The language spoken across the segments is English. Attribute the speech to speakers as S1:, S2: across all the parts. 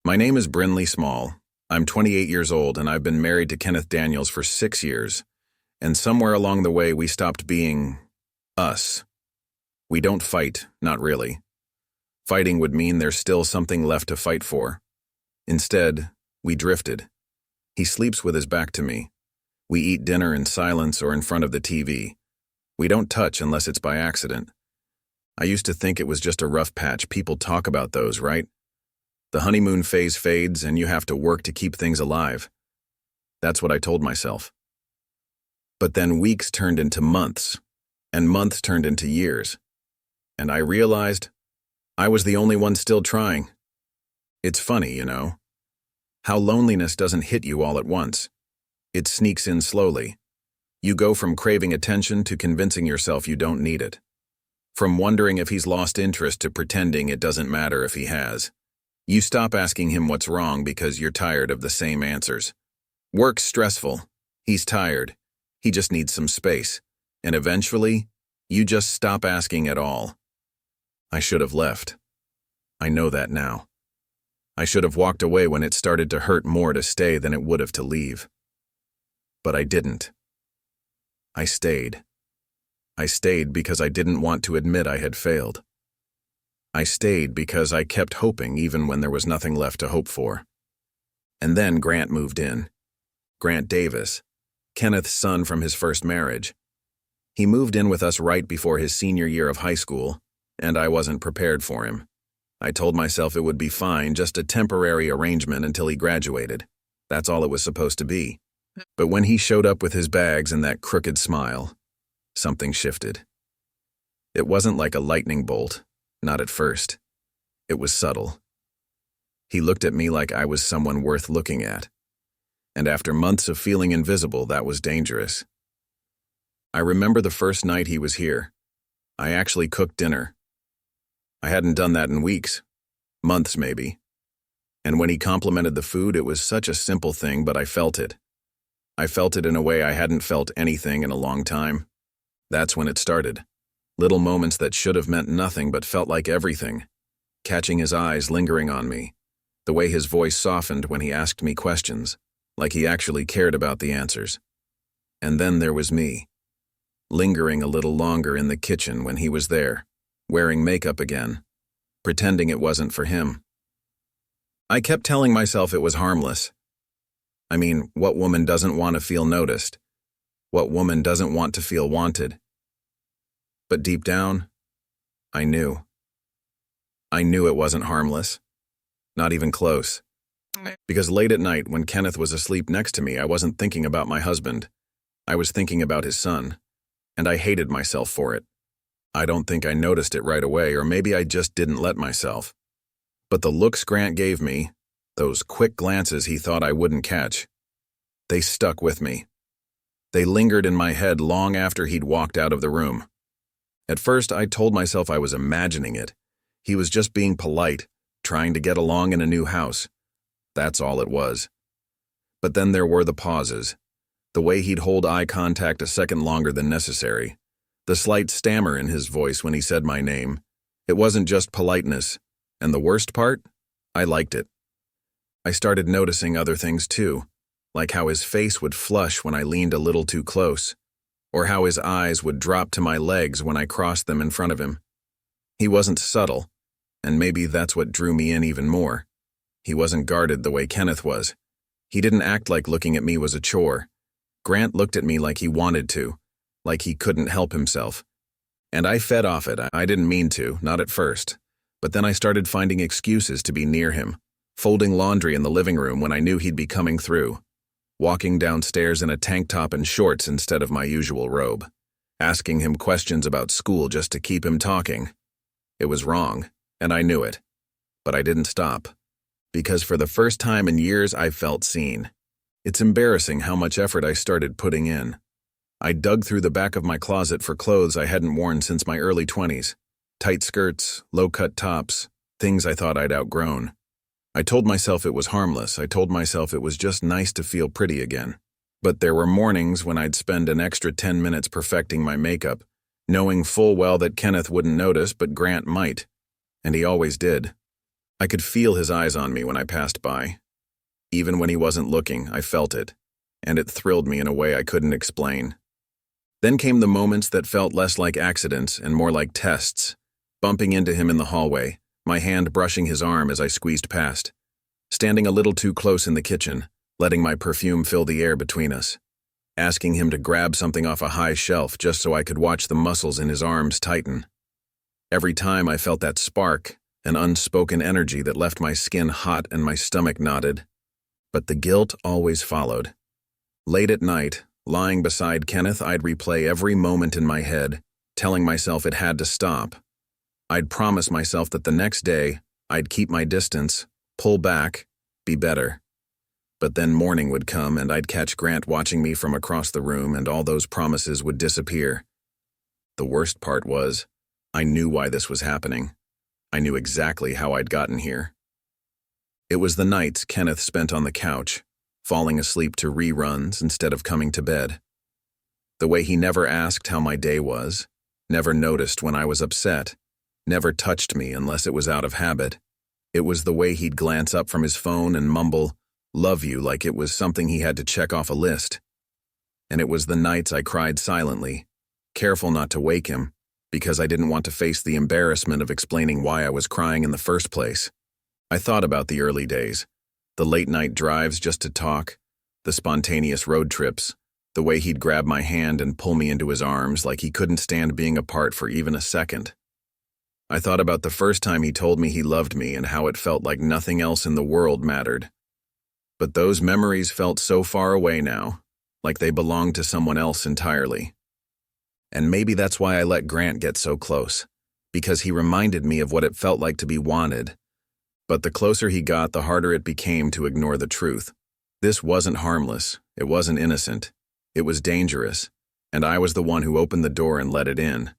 S1: My name is Brinley Small. I'm 28 years old and I've been married to Kenneth Daniels for 6 years. And somewhere along the way we stopped being us. We don't fight, not really. Fighting would mean there's still something left to fight for. Instead, we drifted. He sleeps with his back to me. We eat dinner in silence or in front of the TV. We don't touch unless it's by accident. I used to think it was just a rough patch. People talk about those, right? The honeymoon phase fades and you have to work to keep things alive. That's what I told myself. But then weeks turned into months, and months turned into years. And I realized I was the only one still trying. It's funny, you know, how loneliness doesn't hit you all at once. It sneaks in slowly. You go from craving attention to convincing yourself you don't need it. From wondering if he's lost interest to pretending it doesn't matter if he has. You stop asking him what's wrong because you're tired of the same answers. Work's stressful. He's tired. He just needs some space. And eventually, you just stop asking at all. I should have left. I know that now. I should have walked away when it started to hurt more to stay than it would have to leave. But I didn't. I stayed. I stayed because I didn't want to admit I had failed. I stayed because I kept hoping even when there was nothing left to hope for. And then Grant moved in. Grant Davis, Kenneth's son from his first marriage. He moved in with us right before his senior year of high school, and I wasn't prepared for him. I told myself it would be fine, just a temporary arrangement until he graduated. That's all it was supposed to be. But when he showed up with his bags and that crooked smile, something shifted. It wasn't like a lightning bolt, not at first. It was subtle. He looked at me like I was someone worth looking at. And after months of feeling invisible, that was dangerous. I remember the first night he was here. I actually cooked dinner. I hadn't done that in weeks, months maybe. And when he complimented the food, it was such a simple thing, but I felt it. I felt it in a way I hadn't felt anything in a long time. That's when it started. Little moments that should have meant nothing but felt like everything. Catching his eyes lingering on me. The way his voice softened when he asked me questions, like he actually cared about the answers. And then there was me, lingering a little longer in the kitchen when he was there, wearing makeup again, pretending it wasn't for him. I kept telling myself it was harmless. I mean, what woman doesn't want to feel noticed? What woman doesn't want to feel wanted? But deep down, I knew. I knew it wasn't harmless. Not even close. Because late at night, when Kenneth was asleep next to me, I wasn't thinking about my husband. I was thinking about his son. And I hated myself for it. I don't think I noticed it right away, or maybe I just didn't let myself. But the looks Grant gave me, those quick glances he thought I wouldn't catch, they stuck with me. They lingered in my head long after he'd walked out of the room. At first, I told myself I was imagining it. He was just being polite, trying to get along in a new house. That's all it was. But then there were the pauses. The way he'd hold eye contact a second longer than necessary. The slight stammer in his voice when he said my name. It wasn't just politeness. And the worst part? I liked it. I started noticing other things too, like how his face would flush when I leaned a little too close, or how his eyes would drop to my legs when I crossed them in front of him. He wasn't subtle, and maybe that's what drew me in even more. He wasn't guarded the way Kenneth was. He didn't act like looking at me was a chore. Grant looked at me like he wanted to, like he couldn't help himself. And I fed off it. I didn't mean to, not at first. But then I started finding excuses to be near him, folding laundry in the living room when I knew he'd be coming through, walking downstairs in a tank top and shorts instead of my usual robe, asking him questions about school just to keep him talking. It was wrong, and I knew it. But I didn't stop. Because for the first time in years, I felt seen. It's embarrassing how much effort I started putting in. I dug through the back of my closet for clothes I hadn't worn since my early 20s. Tight skirts, low-cut tops, things I thought I'd outgrown. I told myself it was harmless. I told myself it was just nice to feel pretty again. But there were mornings when I'd spend an extra 10 minutes perfecting my makeup, knowing full well that Kenneth wouldn't notice, but Grant might. And he always did. I could feel his eyes on me when I passed by. Even when he wasn't looking, I felt it, and it thrilled me in a way I couldn't explain. Then came the moments that felt less like accidents and more like tests, bumping into him in the hallway, my hand brushing his arm as I squeezed past, standing a little too close in the kitchen, letting my perfume fill the air between us, asking him to grab something off a high shelf just so I could watch the muscles in his arms tighten. Every time I felt that spark, an unspoken energy that left my skin hot and my stomach knotted. But the guilt always followed. Late at night, lying beside Kenneth, I'd replay every moment in my head, telling myself it had to stop. I'd promise myself that the next day, I'd keep my distance, pull back, be better. But then morning would come and I'd catch Grant watching me from across the room and all those promises would disappear. The worst part was, I knew why this was happening. I knew exactly how I'd gotten here. It was the nights Kenneth spent on the couch, falling asleep to reruns instead of coming to bed. The way he never asked how my day was, never noticed when I was upset, never touched me unless it was out of habit. It was the way he'd glance up from his phone and mumble, "Love you," like it was something he had to check off a list. And it was the nights I cried silently, careful not to wake him, because I didn't want to face the embarrassment of explaining why I was crying in the first place. I thought about the early days, the late-night drives just to talk, the spontaneous road trips, the way he'd grab my hand and pull me into his arms like he couldn't stand being apart for even a second. I thought about the first time he told me he loved me and how it felt like nothing else in the world mattered. But those memories felt so far away now, like they belonged to someone else entirely. And maybe that's why I let Grant get so close, because he reminded me of what it felt like to be wanted. But the closer he got, the harder it became to ignore the truth. This wasn't harmless, it wasn't innocent, it was dangerous, and I was the one who opened the door and let it in.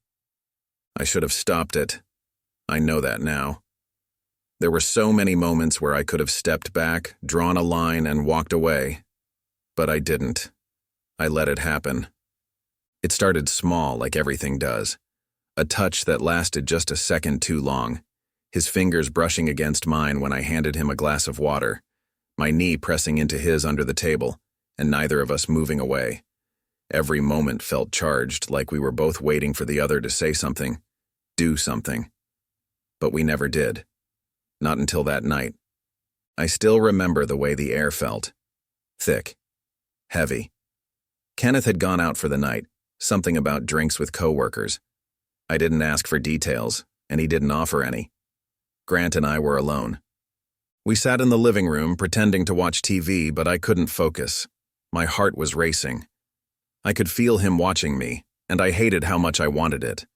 S1: I should have stopped it. I know that now. There were so many moments where I could have stepped back, drawn a line, and walked away. But I didn't. I let it happen. It started small, like everything does. A touch that lasted just a second too long. His fingers brushing against mine when I handed him a glass of water, my knee pressing into his under the table, and neither of us moving away. Every moment felt charged, like we were both waiting for the other to say something, do something. But we never did. Not until that night. I still remember the way the air felt. Thick. Heavy. Kenneth had gone out for the night, something about drinks with coworkers. I didn't ask for details, and he didn't offer any. Grant and I were alone. We sat in the living room pretending to watch TV, but I couldn't focus. My heart was racing. I could feel him watching me, and I hated how much I wanted it.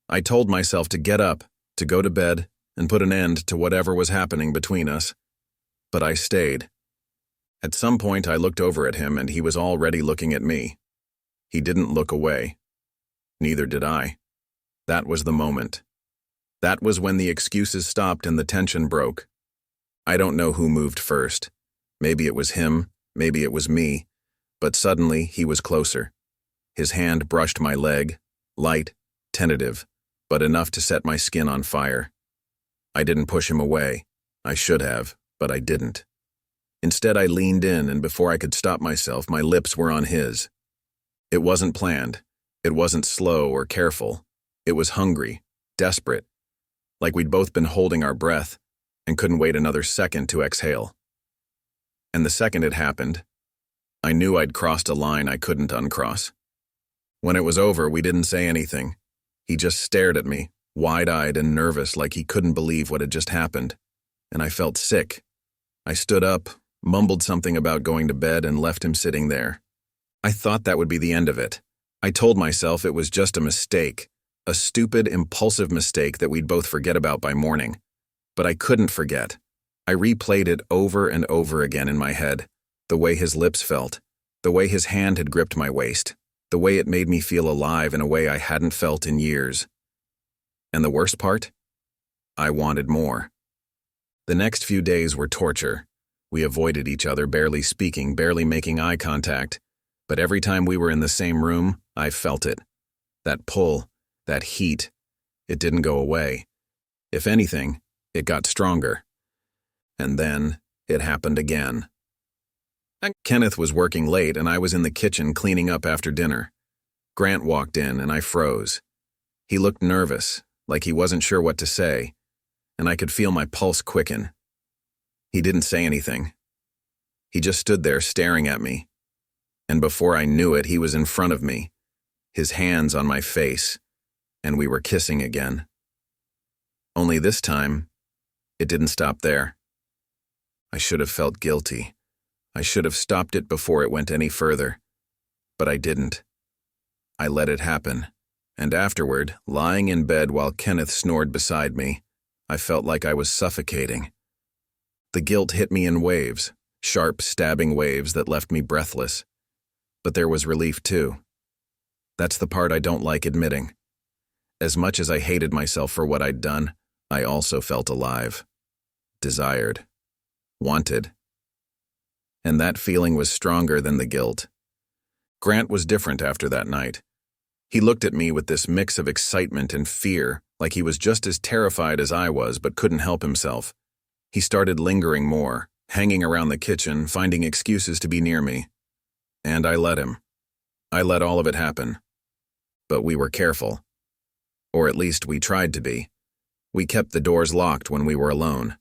S1: I told myself to get up, to go to bed, and put an end to whatever was happening between us. But I stayed. At some point I looked over at him and he was already looking at me. He didn't look away. Neither did I. That was the moment. That was when the excuses stopped and the tension broke. I don't know who moved first. Maybe it was him, maybe it was me, but suddenly he was closer. His hand brushed my leg, light, tentative, but enough to set my skin on fire. I didn't push him away. I should have, but I didn't. Instead, I leaned in, and before I could stop myself, my lips were on his. It wasn't planned. It wasn't slow or careful. It was hungry, desperate, like we'd both been holding our breath and couldn't wait another second to exhale. And the second it happened, I knew I'd crossed a line I couldn't uncross. When it was over, we didn't say anything. He just stared at me, wide-eyed and nervous, like he couldn't believe what had just happened. And I felt sick. I stood up, mumbled something about going to bed, and left him sitting there. I thought that would be the end of it. I told myself it was just a mistake, a stupid, impulsive mistake that we'd both forget about by morning. But I couldn't forget. I replayed it over and over again in my head, the way his lips felt, the way his hand had gripped my waist, the way it made me feel alive in a way I hadn't felt in years. And the worst part? I wanted more. The next few days were torture. We avoided each other, barely speaking, barely making eye contact. But every time we were in the same room, I felt it. That pull, that heat. It didn't go away. If anything, it got stronger. And then it happened again. Kenneth was working late and I was in the kitchen cleaning up after dinner. Grant walked in and I froze. He looked nervous, like he wasn't sure what to say, and I could feel my pulse quicken. He didn't say anything. He just stood there staring at me. And before I knew it, he was in front of me, his hands on my face, and we were kissing again. Only this time, it didn't stop there. I should have felt guilty. I should have stopped it before it went any further. But I didn't. I let it happen, and afterward, lying in bed while Kenneth snored beside me, I felt like I was suffocating. The guilt hit me in waves, sharp, stabbing waves that left me breathless. But there was relief too. That's the part I don't like admitting. As much as I hated myself for what I'd done, I also felt alive, desired, wanted. And that feeling was stronger than the guilt. Grant was different after that night. He looked at me with this mix of excitement and fear, like he was just as terrified as I was but couldn't help himself. He started lingering more, hanging around the kitchen, finding excuses to be near me. And I let him. I let all of it happen. But we were careful. Or at least we tried to be. We kept the doors locked when we were alone.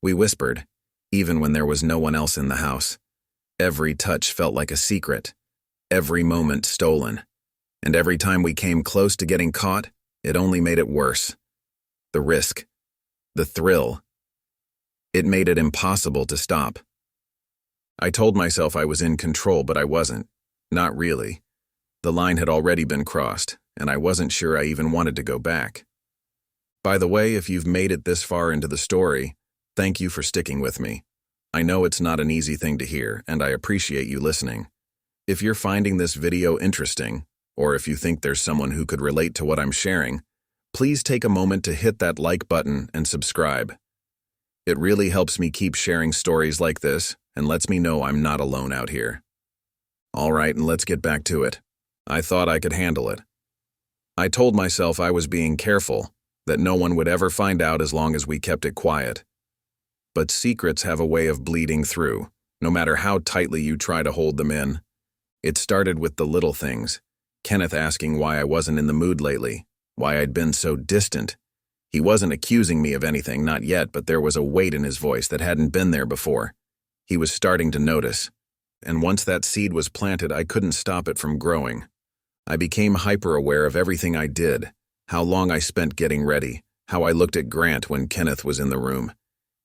S1: We whispered, even when there was no one else in the house. Every touch felt like a secret, every moment stolen. And every time we came close to getting caught, it only made it worse. The risk, the thrill. It made it impossible to stop. I told myself I was in control, but I wasn't. Not really. The line had already been crossed, and I wasn't sure I even wanted to go back. By the way, if you've made it this far into the story, thank you for sticking with me. I know it's not an easy thing to hear, and I appreciate you listening. If you're finding this video interesting, or if you think there's someone who could relate to what I'm sharing, please take a moment to hit that like button and subscribe. It really helps me keep sharing stories like this and lets me know I'm not alone out here. All right, and let's get back to it. I thought I could handle it. I told myself I was being careful, that no one would ever find out as long as we kept it quiet. But secrets have a way of bleeding through, no matter how tightly you try to hold them in. It started with the little things. Kenneth asking why I wasn't in the mood lately, why I'd been so distant. He wasn't accusing me of anything, not yet, but there was a weight in his voice that hadn't been there before. He was starting to notice. And once that seed was planted, I couldn't stop it from growing. I became hyper-aware of everything I did, how long I spent getting ready, how I looked at Grant when Kenneth was in the room,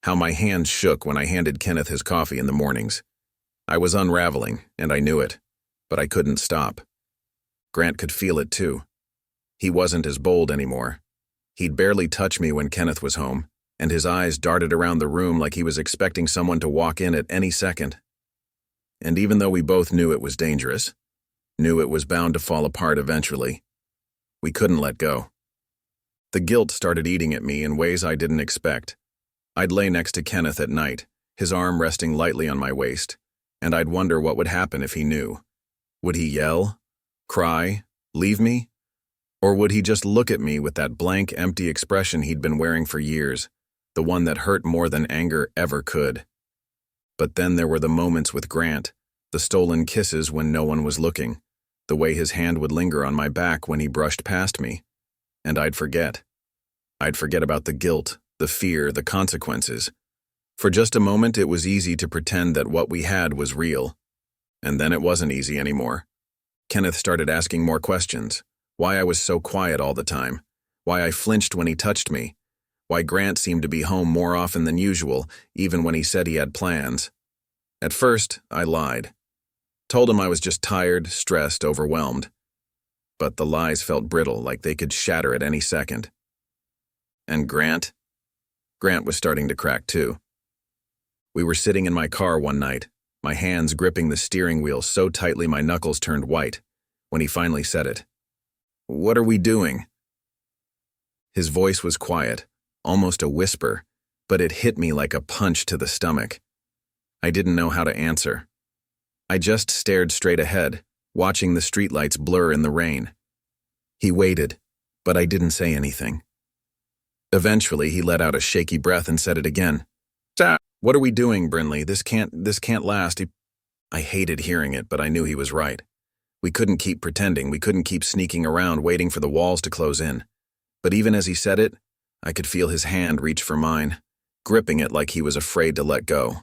S1: how my hands shook when I handed Kenneth his coffee in the mornings. I was unraveling, and I knew it, but I couldn't stop. Grant could feel it too. He wasn't as bold anymore. He'd barely touch me when Kenneth was home, and his eyes darted around the room like he was expecting someone to walk in at any second. And even though we both knew it was dangerous, knew it was bound to fall apart eventually, we couldn't let go. The guilt started eating at me in ways I didn't expect. I'd lay next to Kenneth at night, his arm resting lightly on my waist, and I'd wonder what would happen if he knew. Would he yell? Cry? Leave me? Or would he just look at me with that blank, empty expression he'd been wearing for years, the one that hurt more than anger ever could? But then there were the moments with Grant, the stolen kisses when no one was looking, the way his hand would linger on my back when he brushed past me. And I'd forget. I'd forget about the guilt, the fear, the consequences. For just a moment, it was easy to pretend that what we had was real. And then it wasn't easy anymore. Kenneth started asking more questions. Why I was so quiet all the time. Why I flinched when he touched me. Why Grant seemed to be home more often than usual, even when he said he had plans. At first, I lied. Told him I was just tired, stressed, overwhelmed. But the lies felt brittle, like they could shatter at any second. And Grant? Grant was starting to crack too. We were sitting in my car one night, my hands gripping the steering wheel so tightly my knuckles turned white, when he finally said it. "What are we doing?" His voice was quiet, almost a whisper, but it hit me like a punch to the stomach. I didn't know how to answer. I just stared straight ahead, watching the streetlights blur in the rain. He waited, but I didn't say anything. Eventually, he let out a shaky breath and said it again. What are we doing, Brinley? This can't last. I hated hearing it, but I knew he was right. We couldn't keep pretending. We couldn't keep sneaking around waiting for the walls to close in. But even as he said it, I could feel his hand reach for mine, gripping it like he was afraid to let go.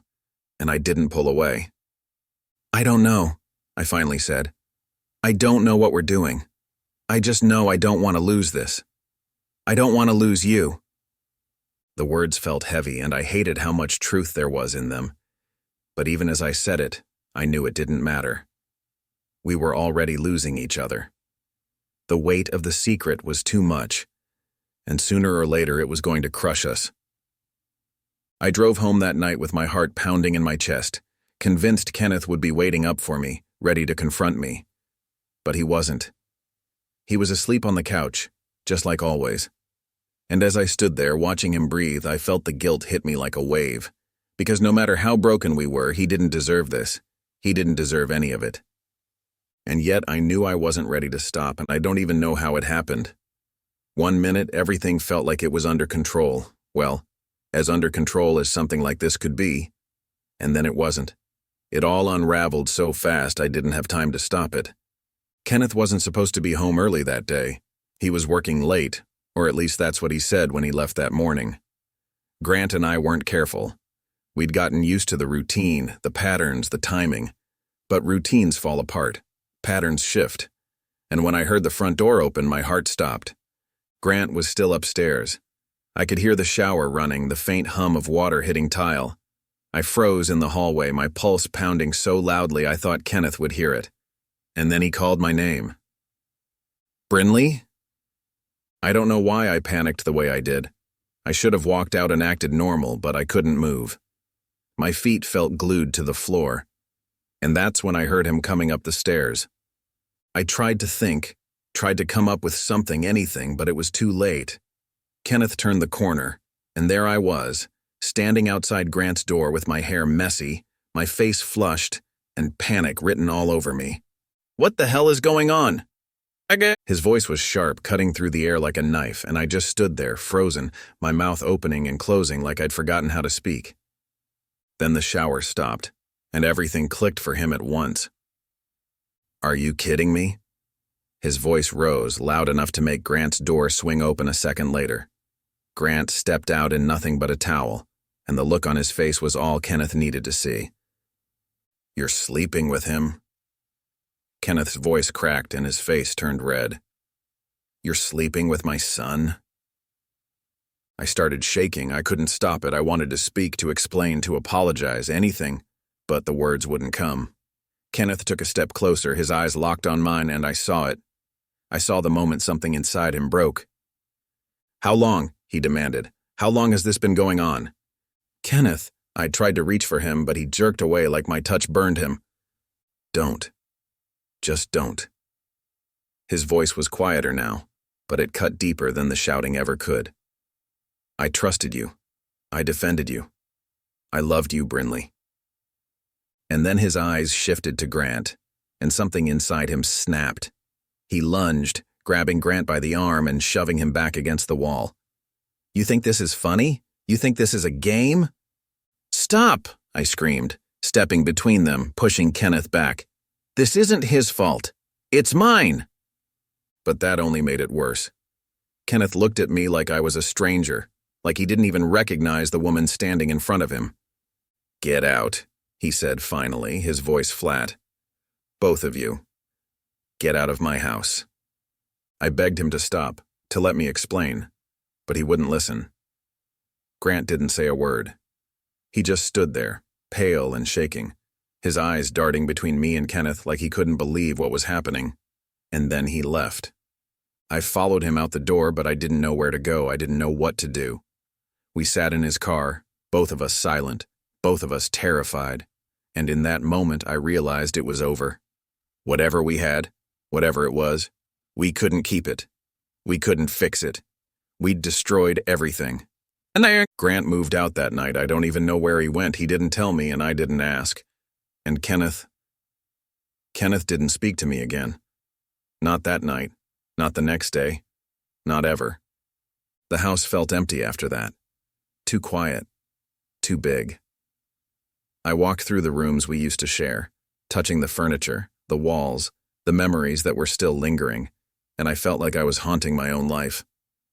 S1: And I didn't pull away. I don't know, I finally said. I don't know what we're doing. I just know I don't want to lose this. I don't want to lose you. The words felt heavy, and I hated how much truth there was in them. But even as I said it, I knew it didn't matter. We were already losing each other. The weight of the secret was too much, and sooner or later it was going to crush us. I drove home that night with my heart pounding in my chest, convinced Kenneth would be waiting up for me, ready to confront me. But he wasn't. He was asleep on the couch, just like always. And as I stood there watching him breathe, I felt the guilt hit me like a wave. Because no matter how broken we were, he didn't deserve this. He didn't deserve any of it. And yet I knew I wasn't ready to stop, and I don't even know how it happened. 1 minute, everything felt like it was under control. Well, as under control as something like this could be. And then it wasn't. It all unraveled so fast I didn't have time to stop it. Kenneth wasn't supposed to be home early that day. He was working late, or at least that's what he said when he left that morning. Grant and I weren't careful. We'd gotten used to the routine, the patterns, the timing. But routines fall apart. Patterns shift. And when I heard the front door open, my heart stopped. Grant was still upstairs. I could hear the shower running, the faint hum of water hitting tile. I froze in the hallway, my pulse pounding so loudly I thought Kenneth would hear it. And then he called my name. Brinley? I don't know why I panicked the way I did. I should have walked out and acted normal, but I couldn't move. My feet felt glued to the floor. And that's when I heard him coming up the stairs. I tried to think, tried to come up with something, anything, but it was too late. Kenneth turned the corner, and there I was, standing outside Grant's door with my hair messy, my face flushed, and panic written all over me. What the hell is going on? His voice was sharp, cutting through the air like a knife, and I just stood there, frozen, my mouth opening and closing like I'd forgotten how to speak. Then the shower stopped, and everything clicked for him at once. Are you kidding me? His voice rose, loud enough to make Grant's door swing open a second later. Grant stepped out in nothing but a towel, and the look on his face was all Kenneth needed to see. You're sleeping with him? Kenneth's voice cracked and his face turned red. You're sleeping with my son? I started shaking. I couldn't stop it. I wanted to speak, to explain, to apologize, anything, but the words wouldn't come. Kenneth took a step closer, his eyes locked on mine, and I saw it. I saw the moment something inside him broke. How long? He demanded. How long has this been going on? Kenneth, I tried to reach for him, but he jerked away like my touch burned him. Don't. Just don't. His voice was quieter now, but it cut deeper than the shouting ever could. I trusted you. I defended you. I loved you, Brinley. And then his eyes shifted to Grant, and something inside him snapped. He lunged, grabbing Grant by the arm and shoving him back against the wall. You think this is funny? You think this is a game? Stop, I screamed, stepping between them, pushing Kenneth back. This isn't his fault. It's mine. But that only made it worse. Kenneth looked at me like I was a stranger, like he didn't even recognize the woman standing in front of him. Get out, he said finally, his voice flat. Both of you. Get out of my house. I begged him to stop, to let me explain, but he wouldn't listen. Grant didn't say a word. He just stood there, pale and shaking, his eyes darting between me and Kenneth like he couldn't believe what was happening. And then he left. I followed him out the door, but I didn't know where to go. I didn't know what to do. We sat in his car, both of us silent, both of us terrified. And in that moment, I realized it was over. Whatever we had, whatever it was, we couldn't keep it. We couldn't fix it. We'd destroyed everything. And Grant moved out that night. I don't even know where he went. He didn't tell me, and I didn't ask. And Kenneth didn't speak to me again. Not that night, not the next day, not ever. The house felt empty after that. Too quiet, too big. I walked through the rooms we used to share, touching the furniture, the walls, the memories that were still lingering, and I felt like I was haunting my own life.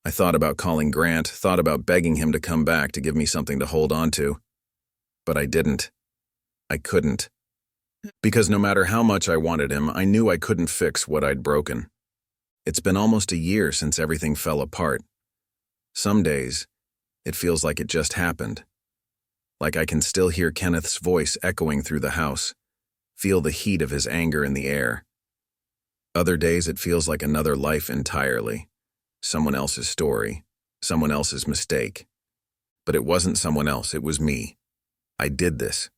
S1: I thought about calling Grant, thought about begging him to come back to give me something to hold on to. But I didn't. I couldn't. Because no matter how much I wanted him, I knew I couldn't fix what I'd broken. It's been almost a year since everything fell apart. Some days, it feels like it just happened. Like I can still hear Kenneth's voice echoing through the house, feel the heat of his anger in the air. Other days it feels like another life entirely. Someone else's story, someone else's mistake. But it wasn't someone else, it was me. I did this.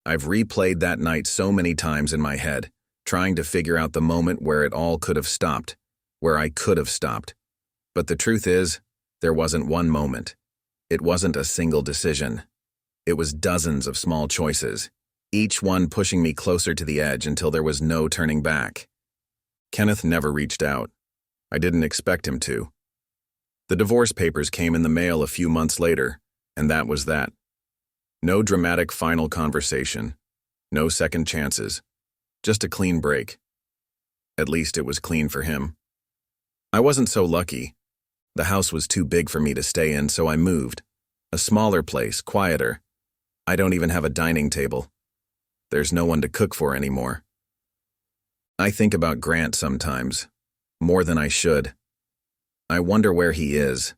S1: I've replayed that night so many times in my head, trying to figure out the moment where it all could have stopped, where I could have stopped. But the truth is, there wasn't one moment. It wasn't a single decision. It was dozens of small choices, each one pushing me closer to the edge until there was no turning back. Kenneth never reached out. I didn't expect him to. The divorce papers came in the mail a few months later, and that was that. No dramatic final conversation, no second chances, just a clean break. At least it was clean for him. I wasn't so lucky. The house was too big for me to stay in, so I moved. A smaller place, quieter. I don't even have a dining table. There's no one to cook for anymore. I think about Grant sometimes, more than I should. I wonder where he is,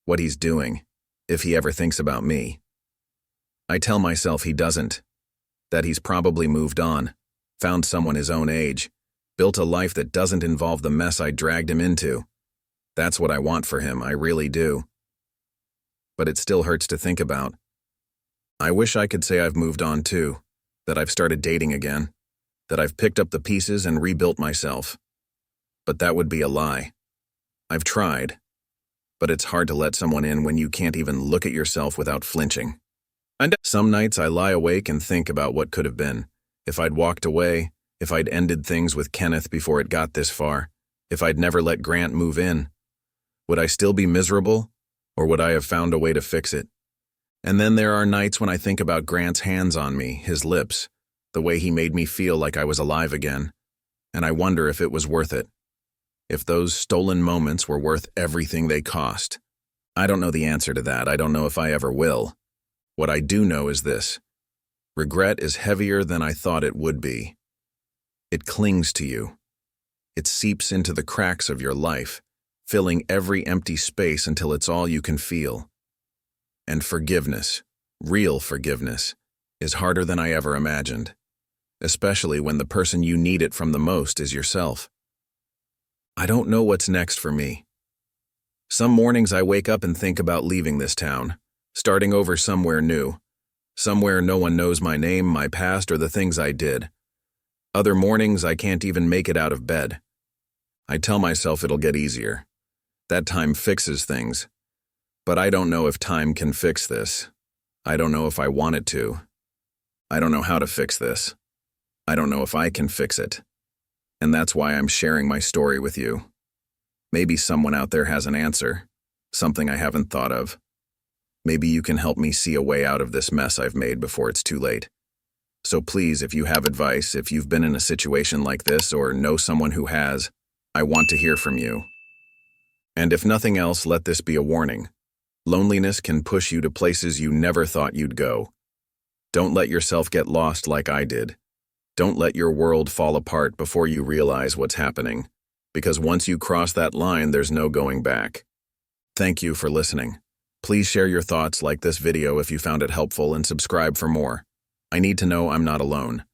S1: what he's doing, if he ever thinks about me. I tell myself he doesn't, that he's probably moved on, found someone his own age, built a life that doesn't involve the mess I dragged him into. That's what I want for him, I really do. But it still hurts to think about. I wish I could say I've moved on too, that I've started dating again, that I've picked up the pieces and rebuilt myself. But that would be a lie. I've tried, but it's hard to let someone in when you can't even look at yourself without flinching. And some nights I lie awake and think about what could have been. If I'd walked away, if I'd ended things with Kenneth before it got this far, if I'd never let Grant move in. Would I still be miserable, or would I have found a way to fix it? And then there are nights when I think about Grant's hands on me, his lips, the way he made me feel like I was alive again, and I wonder if it was worth it. If those stolen moments were worth everything they cost. I don't know the answer to that. I don't know if I ever will. What I do know is this. Regret is heavier than I thought it would be. It clings to you. It seeps into the cracks of your life, filling every empty space until it's all you can feel. And forgiveness, real forgiveness, is harder than I ever imagined, especially when the person you need it from the most is yourself. I don't know what's next for me. Some mornings I wake up and think about leaving this town, starting over somewhere new, somewhere no one knows my name, my past, or the things I did. Other mornings I can't even make it out of bed. I tell myself it'll get easier. That time fixes things. But I don't know if time can fix this. I don't know if I want it to. I don't know how to fix this. I don't know if I can fix it. And that's why I'm sharing my story with you. Maybe someone out there has an answer, something I haven't thought of. Maybe you can help me see a way out of this mess I've made before it's too late. So please, if you have advice, if you've been in a situation like this or know someone who has, I want to hear from you. And if nothing else, let this be a warning. Loneliness can push you to places you never thought you'd go. Don't let yourself get lost like I did. Don't let your world fall apart before you realize what's happening, because once you cross that line, there's no going back. Thank you for listening. Please share your thoughts, like this video if you found it helpful, and subscribe for more. I need to know I'm not alone.